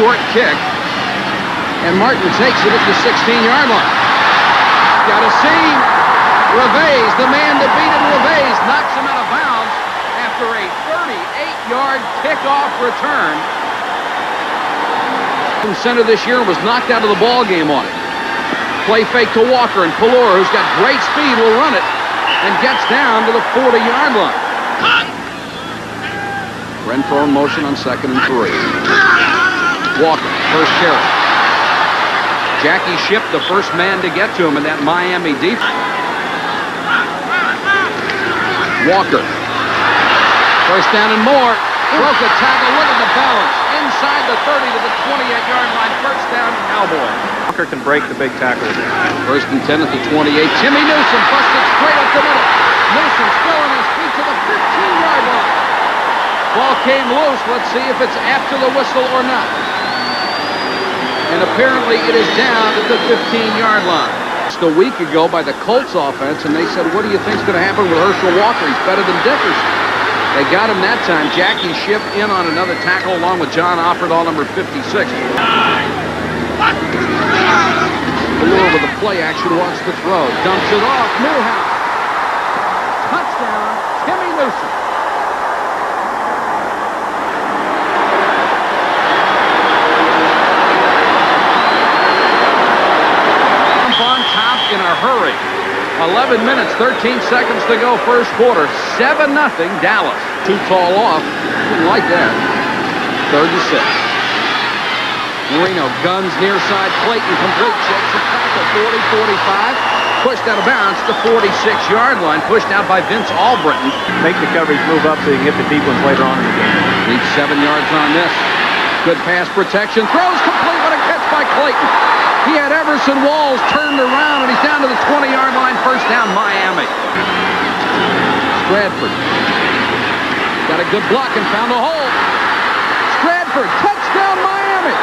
short kick. And Martin takes it at the 16-yard line. Got a seam. Reves, the man that beat him, Reves, knocks him out of bounds after a 38-yard kickoff return. From center this year was knocked out of the ball game on it. Play fake to Walker, and Pelor, who's got great speed, will run it and gets down to the 40-yard line. Renfro in motion on 2nd and 3. Walker, first carry. Jackie Shipp, the first man to get to him in that Miami defense. Walker. First down and more. Broke a tackle. Look at the balance. Inside the 30 to the 28-yard line. First down, Cowboys. Walker can break the big tackles. First and 10 at the 28. Timmy Newsom busted straight up the middle. Newsom still on his feet to the 15-yard line. Ball came loose. Let's see if it's after the whistle or not. And apparently it is down at the 15-yard line. Just a week ago by the Colts offense, and they said, what do you think's going to happen with Herschel Walker? He's better than Dickerson. They got him that time. Jackie Shipp in on another tackle along with John Offerdahl, number 56. Pelor with the play action wants to throw. Dumps it off. Newhouse. Touchdown, Timmy Newsom. In a hurry. 11 minutes, 13 seconds to go, first quarter. 7-0 Dallas. Too tall off. Didn't like that. 3rd and 6. Marino guns near side. Clayton complete. Checks it back to 40-45. Pushed out of bounds to 46-yard line. Pushed out by Vince Albritton. Make the coverage move up so you can get the deep ones later on in the game. Needs 7 yards on this. Good pass protection. Throws complete with a catch by Clayton. He had Everson Walls turned around, and he's down to the 20-yard line. First down, Miami. Stradford got a good block and found a hole. Stradford, touchdown, Miami.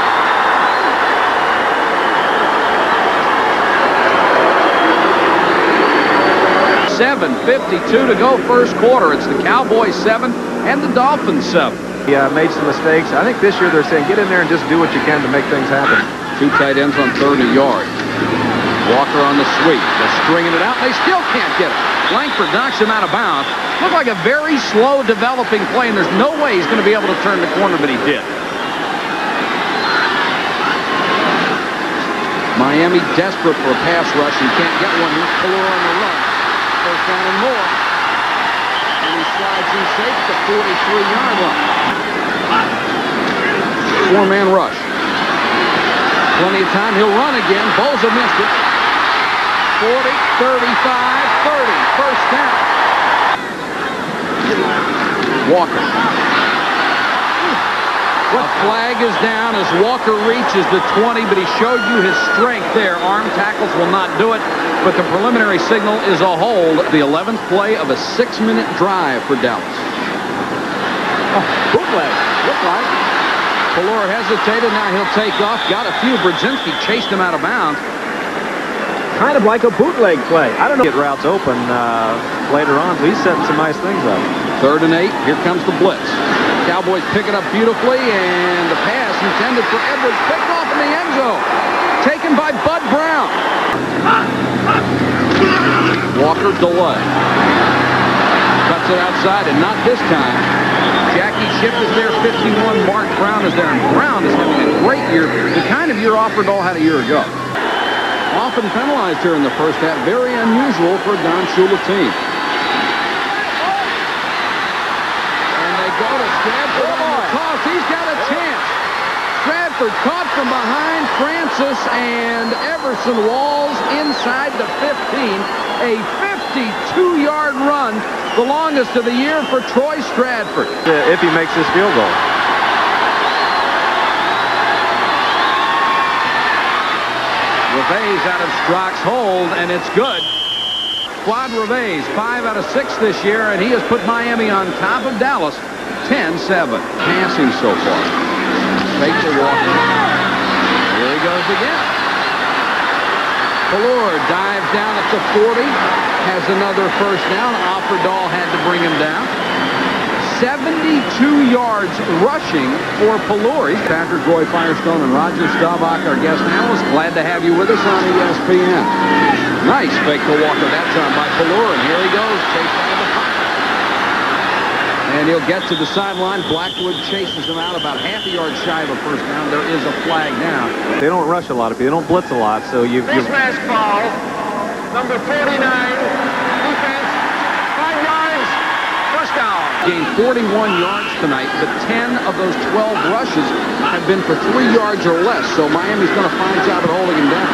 $7:52 to go, first quarter. It's the Cowboys 7 and the Dolphins 7. He made some mistakes. I think this year they're saying get in there and just do what you can to make things happen. 2 tight ends on 3rd and yard. Walker on the sweep. They're stringing it out. They still can't get it. Langford knocks him out of bounds. Looked like a very slow developing play, and there's no way he's going to be able to turn the corner, but he did. Miami desperate for a pass rush and can't get one. Here's Pelor on the run. First down and more. And he slides in safe at the 43-yard line. 4-man rush. Plenty of time. He'll run again. Boza missed it. 40, 35, 30. First down. Walker. A flag is down as Walker reaches the 20, but he showed you his strength there. Arm tackles will not do it, but the preliminary signal is a hold. The 11th play of a 6-minute drive for Dallas. Oh, bootleg. Looks like. Pelor hesitated, now he'll take off. Got a few. Brzezinski chased him out of bounds. Kind of like a bootleg play. I don't know. Get routes open later on. He's setting some nice things up. 3rd and 8. Here comes the blitz. Cowboys pick it up beautifully, and the pass intended for Edwards picked off in the end zone. Taken by Bud Brown. Walker delay. Cuts it outside, and not this time. Jackie Shipp is there, 51. Mark Brown is there, and Brown is having a great year. The kind of year Offerdahl had a year ago. Often penalized here in the first half. Very unusual for a Don Shula team. And they go to Stradford on the toss. He's got a chance. Stradford caught from behind Francis and Everson Walls inside the 15. A 52-yard run, the longest of the year for Troy Stradford. If he makes this field goal. Reves out of Strock's hold, and it's good. Quad Reves, 5 out of 6 this year, and he has put Miami on top of Dallas, 10-7. Passing so far. Fake to Walker. Here he goes again. Pelor dives down at the 40, has another first down. Offerdahl had to bring him down. 72 yards rushing for Pelor. Patrick Roy Firestone and Roger Staubach, our guest analyst. Glad to have you with us on ESPN. Nice fake to Walker that time by Pelor, and here he goes, chased out of the pocket. And he'll get to the sideline. Blackwood chases him out about half a yard shy of a first down. There is a flag now. They don't rush a lot of people. They don't blitz a lot, so you. Face mask foul. Number 49. Defense. 5 yards. First down. Gained 41 yards tonight, but 10 of those 12 rushes have been for 3 yards or less. So Miami's done a fine job at holding him down.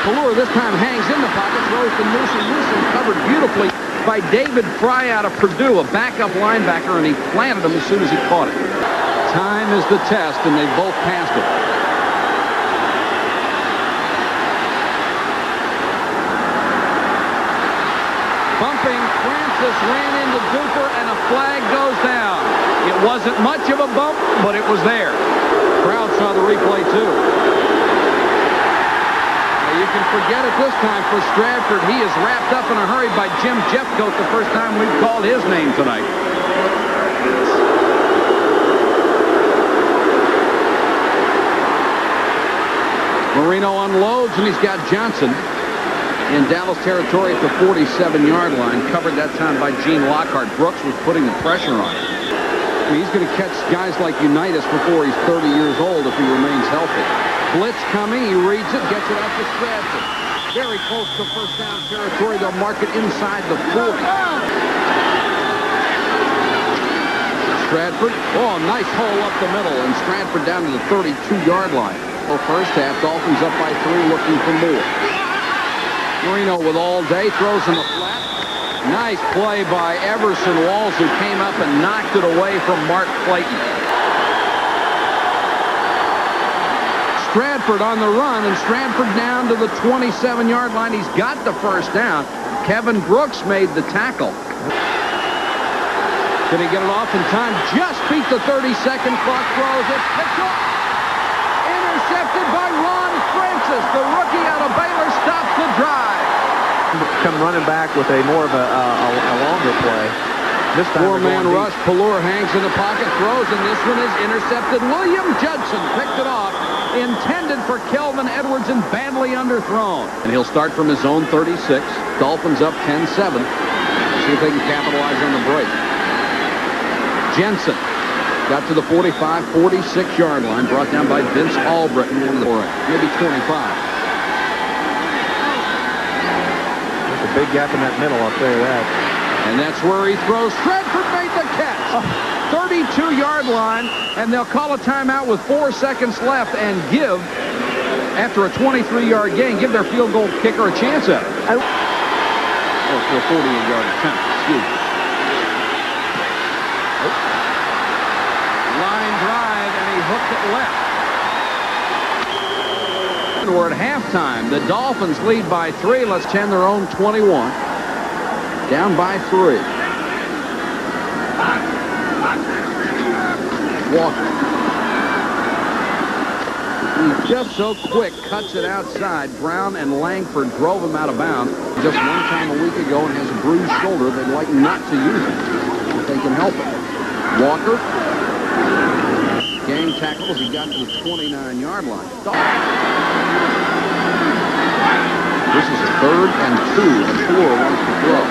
Pelor this time hangs in the pocket, throws to Newsom. Newsom covered beautifully by David Fry out of Purdue, a backup linebacker, and he planted him as soon as he caught it. Time is the test, and they both passed it. Bumping, Francis ran into Duper, and a flag goes down. It wasn't much of a bump, but it was there. Crowd saw the replay, too. You can forget it this time for Stradford. He is wrapped up in a hurry by Jim Jeffcoat the first time we've called his name tonight. Marino unloads, and he's got Johnson in Dallas territory at the 47-yard line. Covered that time by Gene Lockhart. Brooks was putting the pressure on him. I mean, he's going to catch guys like Unitas before he's 30 years old if he remains healthy. Blitz coming, he reads it, gets it out to Stradford. Very close to first down territory. They'll mark it inside the 40. Stradford, oh, nice hole up the middle, and Stradford down to the 32-yard line. Well, first half, Dolphins up by 3, looking for more. Marino with all day, throws in the flat. Nice play by Everson Walls, who came up and knocked it away from Mark Clayton. Stradford on the run, and Stradford down to the 27-yard line. He's got the first down. Kevin Brooks made the tackle. Can he get it off in time? Just beat the 30-second clock. Throws it. Picked up. Intercepted by Ron Francis. The rookie out of Baylor stops the drive. Come running back with a more of a longer play. This time four-man rush. Pelor hangs in the pocket, throws, and this one is intercepted. William Judson picked it off. Intended for Kelvin Edwards and badly underthrown. And he'll start from his own 36. Dolphins up 10-7. See if they can capitalize on the break. Jensen got to the 45, 46-yard line, brought down by Vince Albritton, one of the maybe 25. There's a big gap in that middle, I'll tell you that. And that's where he throws. Stradford made the catch. 32-yard line, and they'll call a timeout with 4 seconds left and give, after a 23-yard gain, give their field goal kicker a chance at it. For a 48-yard attempt, excuse me. Line drive, and he hooked it left. We're at halftime. The Dolphins lead by 3. Let's 10 their own 21. Down by 3. Walker. He's just so quick, cuts it outside. Brown and Langford drove him out of bounds just one time a week ago and has a bruised shoulder. They'd like not to use him if they can help it. Walker. Gang tackles. He got to the 29-yard line. This is a 3rd and 2. And Pelor wants to throw.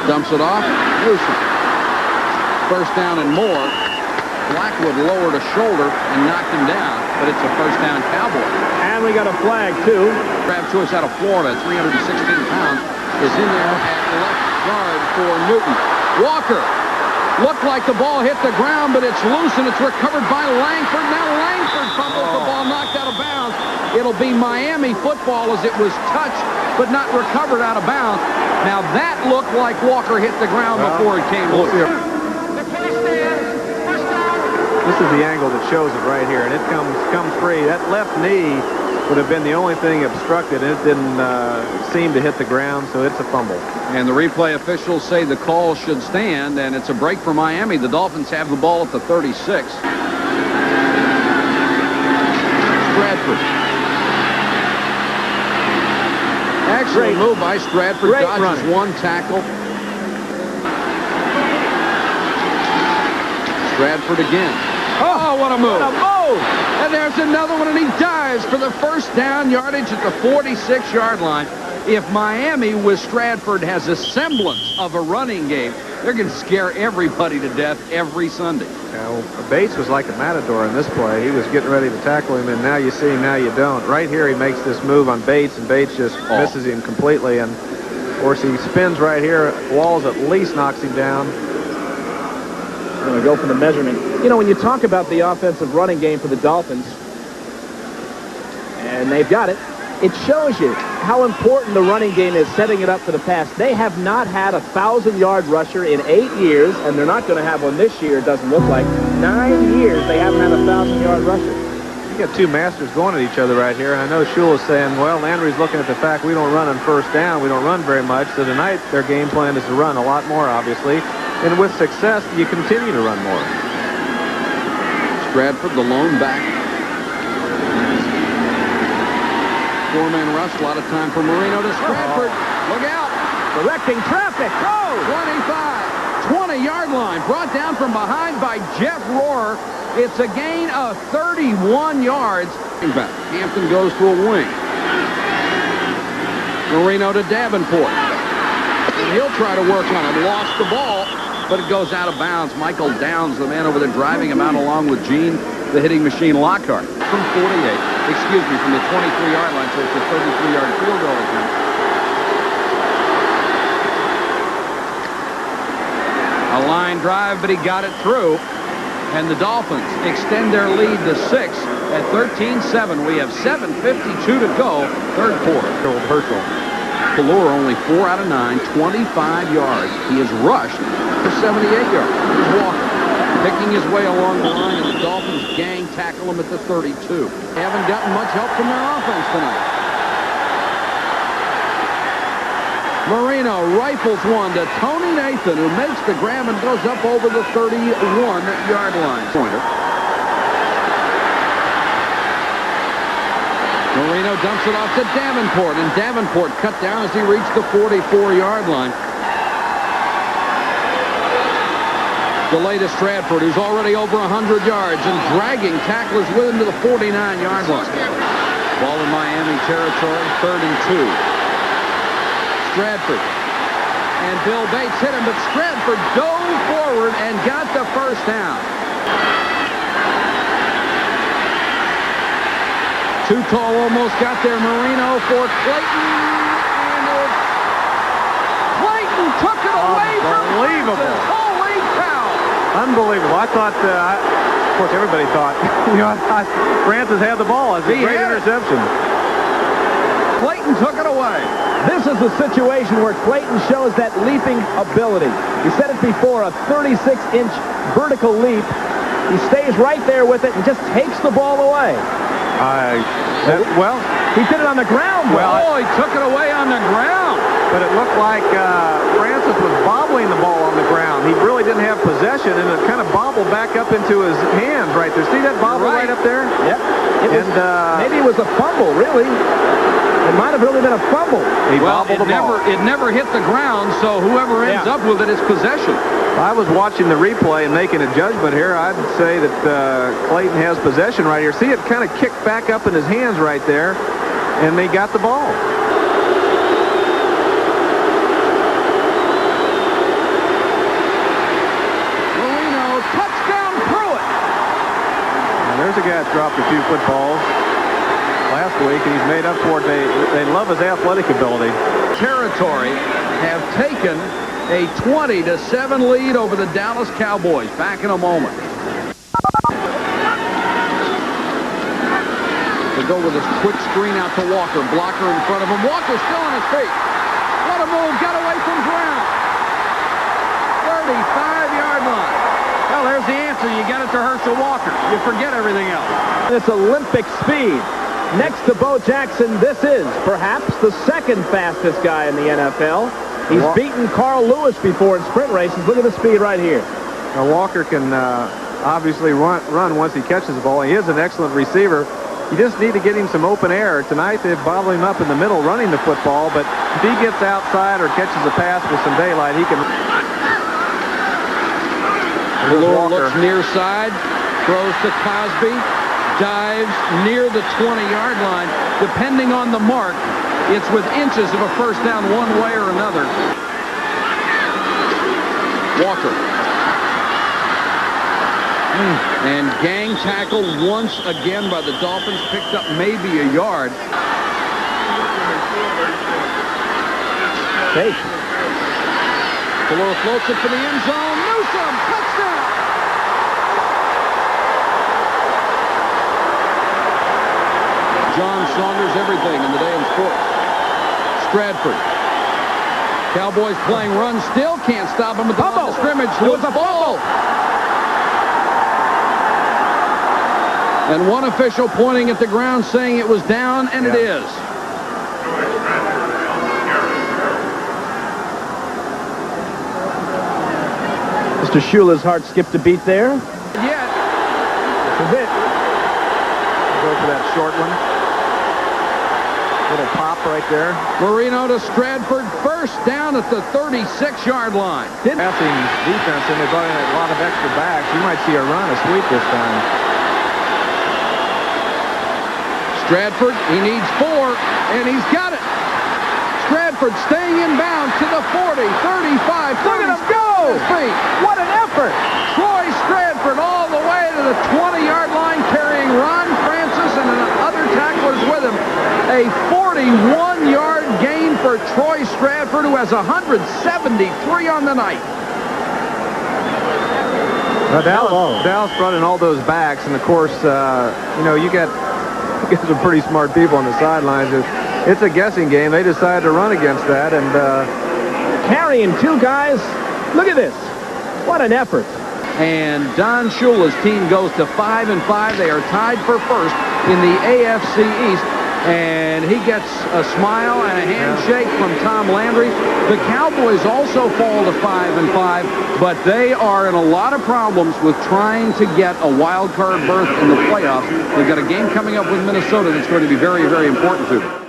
Dumps it off. Newsom. First down and more. Blackwood lowered a shoulder and knocked him down, but it's a first down Cowboy. And we got a flag, too. Grab choice out of Florida, 316 pounds, is in there at left guard for Newton. Walker looked like the ball hit the ground, but it's loose, and it's recovered by Langford. Now Langford fumbles the ball, knocked out of bounds. It'll be Miami football as it was touched, but not recovered out of bounds. Now that looked like Walker hit the ground before it came loose. This is the angle that shows it right here, and it comes free. That left knee would have been the only thing obstructed, and it didn't seem to hit the ground, so it's a fumble. And the replay officials say the call should stand, and it's a break for Miami. The Dolphins have the ball at the 36. Stradford. Excellent move by Stradford. Dodges one tackle. Stratford again. Oh, what a move. What a move. And there's another one, and he dives for the first down yardage at the 46-yard line. If Miami with Stratford has a semblance of a running game, they're going to scare everybody to death every Sunday. Now, Bates was like a matador in this play. He was getting ready to tackle him, and now you see him, now you don't. Right here, he makes this move on Bates, and Bates just misses him completely. And, of course, he spins right here. Walls at least knocks him down. Going to go for the measurement. You know, when you talk about the offensive running game for the Dolphins, and they've got it, it shows you how important the running game is, setting it up for the pass. They have not had a 1,000-yard rusher in 8 years, and they're not going to have one this year, it doesn't look like. 9 years they haven't had a 1,000-yard rusher. You got two masters going at each other right here, and I know Shule is saying, well, Landry's looking at the fact we don't run on first down. We don't run very much. So tonight their game plan is to run a lot more, obviously. And with success, you continue to run more. Stratford, the lone back. Four-man rush, a lot of time for Marino to Stratford. Look out. Directing traffic. Oh! 25, 20-yard line. Brought down from behind by Jeff Rohrer. It's a gain of 31 yards. Hampton goes to a wing. Marino to Davenport. And he'll try to work on him. Lost the ball, but it goes out of bounds. Michael Downs, the man over there driving him out along with Gene, the hitting machine Lockhart. From 48. Excuse me, from the 23-yard line, so it's a 33-yard field goal attempt. A line drive, but he got it through. And the Dolphins extend their lead to 6 at 13-7. We have 7:52 to go, third quarter. Herschel. Pelor only 4 out of 9, 25 yards. He is rushed for 78 yards. Here's Walker picking his way along the line, and the Dolphins gang tackle him at the 32. They haven't gotten much help from their offense tonight. Marino rifles one to Tony Nathan, who makes the grab and goes up over the 31-yard line. Pointer. Marino dumps it off to Davenport, and Davenport cut down as he reached the 44-yard line. Delay to Stratford, who's already over 100 yards and dragging tacklers with him to the 49-yard line. Ball in Miami territory, 3rd and 2. Stratford. And Bill Bates hit him, but Stratford dove forward and got the first down. Too tall almost got there. Marino for Clayton. And Clayton took it away from Unbelievable. Holy cow. Unbelievable. I thought, of course, everybody thought, I thought Francis had the ball. It's a great interception. Clayton took it away. This is the situation where Clayton shows that leaping ability. You said it before, a 36-inch vertical leap. He stays right there with it and just takes the ball away. Well, he did it on the ground. Well, he took it away on the ground. But it looked like Francis was bobbling the ball on the ground. He really didn't have possession, and it kind of bobbled back up into his hands right there. See that bobble right up there? Yep. Maybe it was a fumble, really. It might have really been a fumble. He bobbled the ball. It never hit the ground, so whoever ends up with it is possession. I was watching the replay and making a judgment here. I'd say that Clayton has possession right here. See, it kind of kicked back up in his hands right there, and they got the ball. Marino, touchdown Pruitt. And there's a guy that dropped a few footballs last week, and he's made up for it. They love his athletic ability. Territory have taken a 20-7 lead over the Dallas Cowboys. Back in a moment. They go with his quick screen out to Walker. Blocker in front of him. Walker still on his feet. What a move. Got away from Brown. 35-yard line. Well, there's the answer. You get it to Herschel Walker. You forget everything else. It's Olympic speed. Next to Bo Jackson, this is perhaps the second fastest guy in the NFL. He's beaten Carl Lewis before in sprint races. Look at the speed right here. Now Walker can obviously run once he catches the ball. He is an excellent receiver. You just need to get him some open air. Tonight they've bobbled him up in the middle running the football, but if he gets outside or catches a pass with some daylight, he can... Valor looks near side, throws to Cosby, dives near the 20-yard line. Depending on the mark, it's with inches of a first down one way or another. Walker. And gang tackled once again by the Dolphins, picked up maybe a yard. Fake. Valor floats it for the end zone. Newsome, touchdown! John Saunders, everything in the day in sports. Stratford. Cowboys playing run, still can't stop him at the line of scrimmage. It was a ball. And one official pointing at the ground saying it was down, and it is. Mr. Shula's heart skipped a beat there. Yet. This is it. Go for that short one. Little pop right there. Marino to Stratford, first down at the 36-yard line. Passing defense, and they brought in a lot of extra backs. You might see a run, a sweep this time. Stratford, he needs 4, and he's got it. Stratford staying in bounds to the 40, 35, 30. Look at him go! What an effort! Troy Stratford all the way to the 20-yard line, carrying Ron Francis and other tacklers with him. A 41-yard gain for Troy Stratford, who has 173 on the night. Dallas brought in all those backs, and of course, you get some pretty smart people on the sidelines. It's a guessing game. They decided to run against that, and carrying 2 guys. Look at this. What an effort. And Don Shula's team goes to 5-5. They are tied for first in the AFC East. And he gets a smile and a handshake from Tom Landry. The Cowboys also fall to 5-5, but they are in a lot of problems with trying to get a wild card berth in the playoffs. They've got a game coming up with Minnesota that's going to be very, very important to them.